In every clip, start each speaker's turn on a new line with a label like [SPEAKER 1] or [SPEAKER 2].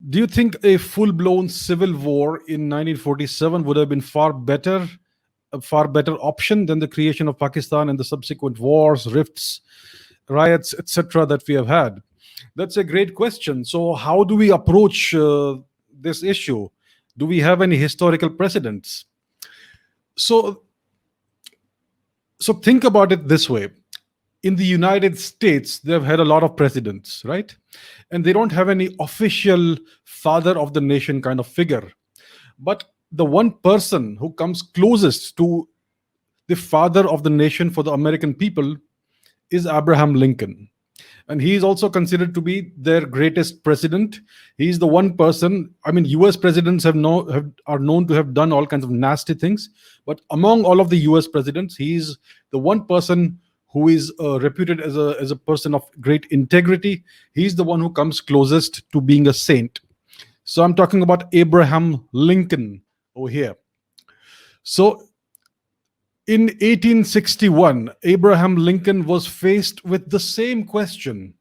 [SPEAKER 1] Do you think a full-blown civil war in 1947 would have been a far better option than the creation of Pakistan and the subsequent wars, rifts, riots, etc. that we have had? That's a great question. So, how do we approach this issue? Do we have any historical precedents? So, so think about it this way. In the United States, they've had a lot of presidents, right? And they don't have any official father of the nation kind of figure. But the one person who comes closest to the father of the nation for the American people is Abraham Lincoln. And he is also considered to be their greatest president. He's the one person. I mean, U.S. presidents are known to have done all kinds of nasty things, but among all of the U.S. presidents, he's the one person who is reputed as a person of great integrity. He's the one who comes closest to being a saint. So I'm talking about Abraham Lincoln over here. So in 1861, Abraham Lincoln was faced with the same question: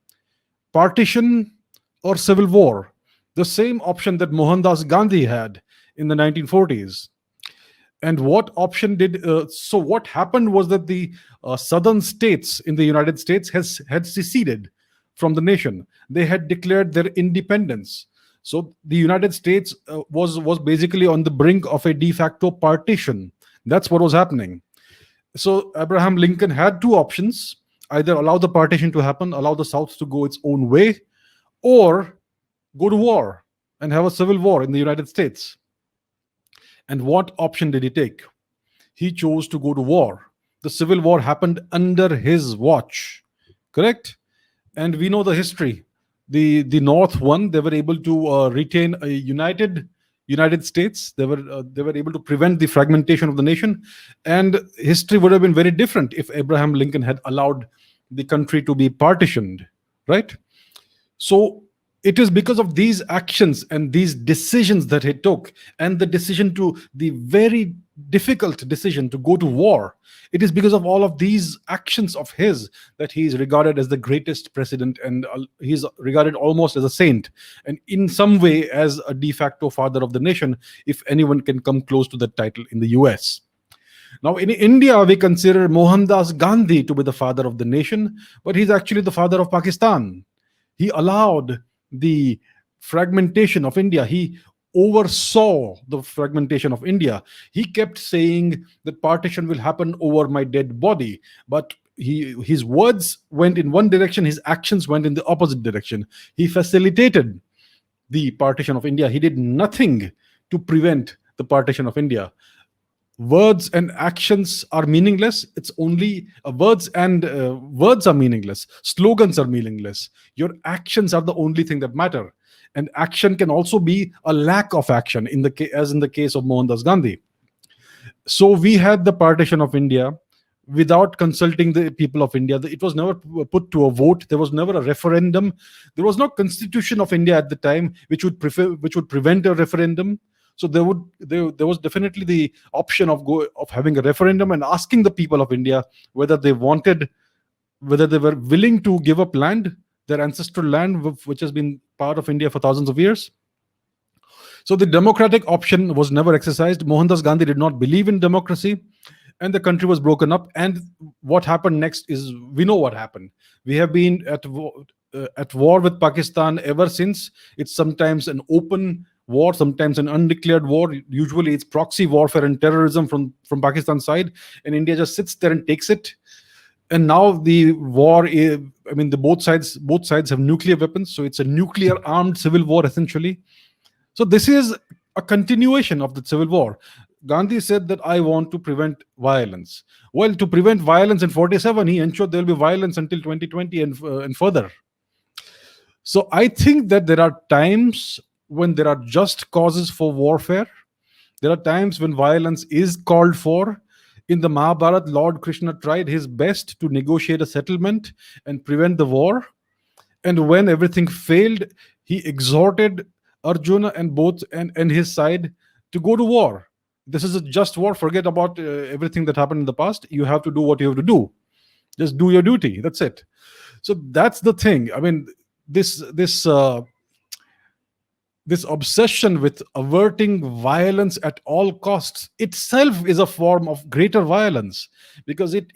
[SPEAKER 1] partition or civil war? The same option that Mohandas Gandhi had in the 1940s. And what option did so what happened was that the southern states in the United States had seceded from the nation. They had declared their independence. So the United States was basically on the brink of a de facto partition. That's what was happening. So Abraham Lincoln had two options: either allow the partition to happen, allow the South to go its own way, or go to war and have a civil war in the United States. And what option did he take? He chose to go to war. The civil war happened under his watch, correct? And we know the history. The North won. They were able to retain a United States. They were able to prevent the fragmentation of the nation. And history would have been very different if Abraham Lincoln had allowed the country to be partitioned, right? So it is because of these actions and these decisions that he took, and the very difficult decision to go to war. It is because of all of these actions of his that he is regarded as the greatest president, and he's regarded almost as a saint, and in some way as a de facto father of the nation, if anyone can come close to that title in the US. Now, in India, we consider Mohandas Gandhi to be the father of the nation, but he's actually the father of Pakistan. He allowed the fragmentation of India. He oversaw the fragmentation of India. He kept saying that partition will happen over my dead body, but his words went in one direction, his actions went in the opposite direction. He facilitated the partition of India. He did nothing to prevent the partition of India. Words and actions are meaningless. It's only words are meaningless. Slogans are meaningless. Your actions are the only thing that matter. And action can also be a lack of action, as in the case of Mohandas Gandhi. So we had the partition of India without consulting the people of India. It was never put to a vote. There was never a referendum. There was no constitution of India at the time which would prevent a referendum. So there was definitely the option of having a referendum and asking the people of India whether they were willing to give up land, their ancestral land, which has been part of India for thousands of years. So the democratic option was never exercised. Mohandas Gandhi did not believe in democracy, and the country was broken up. And what happened next is, we know what happened. We have been at war with Pakistan ever since. It's sometimes an open war, sometimes an undeclared war. Usually it's proxy warfare and terrorism from Pakistan's side, and India just sits there and takes it. And now the war both sides have nuclear weapons, so it's a nuclear armed civil war essentially. So this is a continuation of the civil war. Gandhi said that I want to prevent violence. Well, to prevent violence in 47, he ensured there will be violence until 2020 and further. So I think that there are times when there are just causes for warfare. There are times when violence is called for. In the Mahabharata, Lord Krishna tried his best to negotiate a settlement and prevent the war. And when everything failed, he exhorted Arjuna and his side to go to war. This is a just war. Forget about everything that happened in the past. You have to do what you have to do. Just do your duty. That's it. So that's the thing. I mean, this this obsession with averting violence at all costs itself is a form of greater violence, because it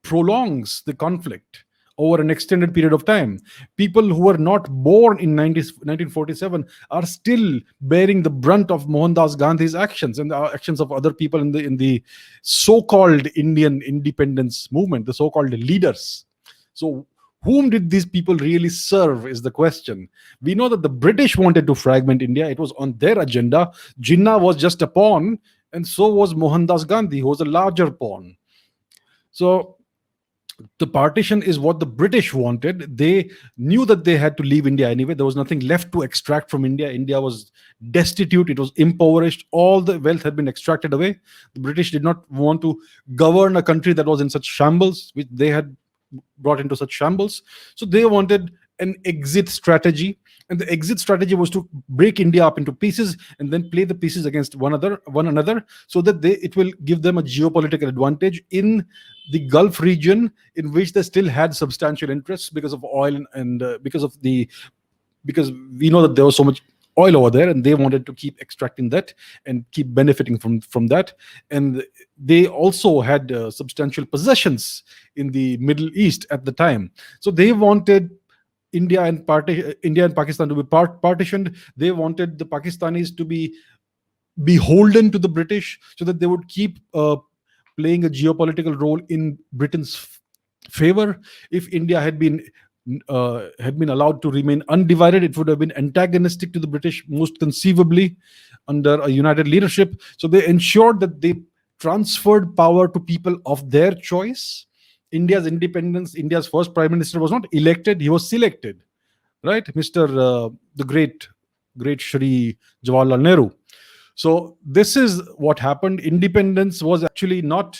[SPEAKER 1] prolongs the conflict over an extended period of time. People who were not born in 1947 are still bearing the brunt of Mohandas Gandhi's actions and the actions of other people in the so-called Indian independence movement, the so-called leaders. So whom did these people really serve is the question. We know that the British wanted to fragment India. It was on their agenda. Jinnah was just a pawn, and so was Mohandas Gandhi, who was a larger pawn. So the partition is what the British wanted. They knew that they had to leave India anyway. There was nothing left to extract from India. India was destitute, it was impoverished, all the wealth had been extracted away. The British did not want to govern a country that was in such shambles, which they had brought into such shambles. So they wanted an exit strategy, and the exit strategy was to break India up into pieces and then play the pieces against one another, so that it will give them a geopolitical advantage in the Gulf region, in which they still had substantial interests because of oil and because we know that there was so much oil over there, and they wanted to keep extracting that and keep benefiting from that. And they also had substantial possessions in the Middle East at the time. So they wanted India and Pakistan to be partitioned. They wanted the Pakistanis to be beholden to the British, so that they would keep playing a geopolitical role in Britain's favor. If India had been allowed to remain undivided, it would have been antagonistic to the British, most conceivably, under a united leadership. So they ensured that they transferred power to people of their choice. India's independence, India's first prime minister was not elected, he was selected, right? The great Shri Jawaharlal Nehru. So this is what happened. Independence was actually not,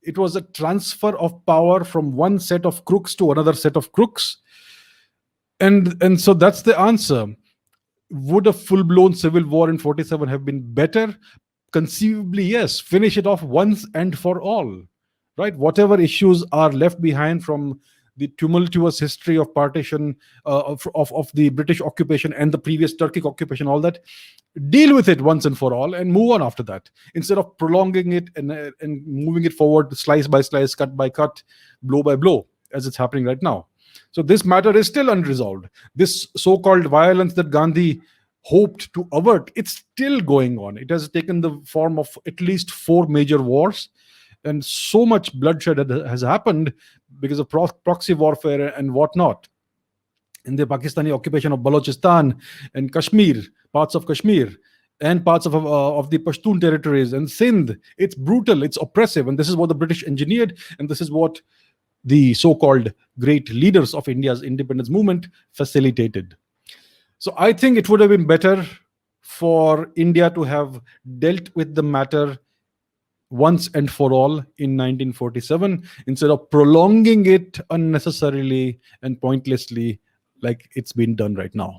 [SPEAKER 1] it was a transfer of power from one set of crooks to another set of crooks. And so that's the answer. Would a full-blown civil war in 47 have been better? Conceivably, yes. Finish it off once and for all, right? Whatever issues are left behind from the tumultuous history of partition, of the British occupation and the previous Turkic occupation, all that, deal with it once and for all and move on after that, instead of prolonging it and moving it forward slice by slice, cut by cut, blow by blow, as it's happening right now. So this matter is still unresolved. This so-called violence that Gandhi hoped to avert, it's still going on. It has taken the form of at least 4 major wars, and so much bloodshed has happened because of proxy warfare and whatnot. In the Pakistani occupation of Balochistan and Kashmir, parts of Kashmir, and parts of the Pashtun territories and Sindh, it's brutal, it's oppressive, and this is what the British engineered, and this is what the so-called great leaders of India's independence movement facilitated. So I think it would have been better for India to have dealt with the matter once and for all in 1947, instead of prolonging it unnecessarily and pointlessly like it's been done right now.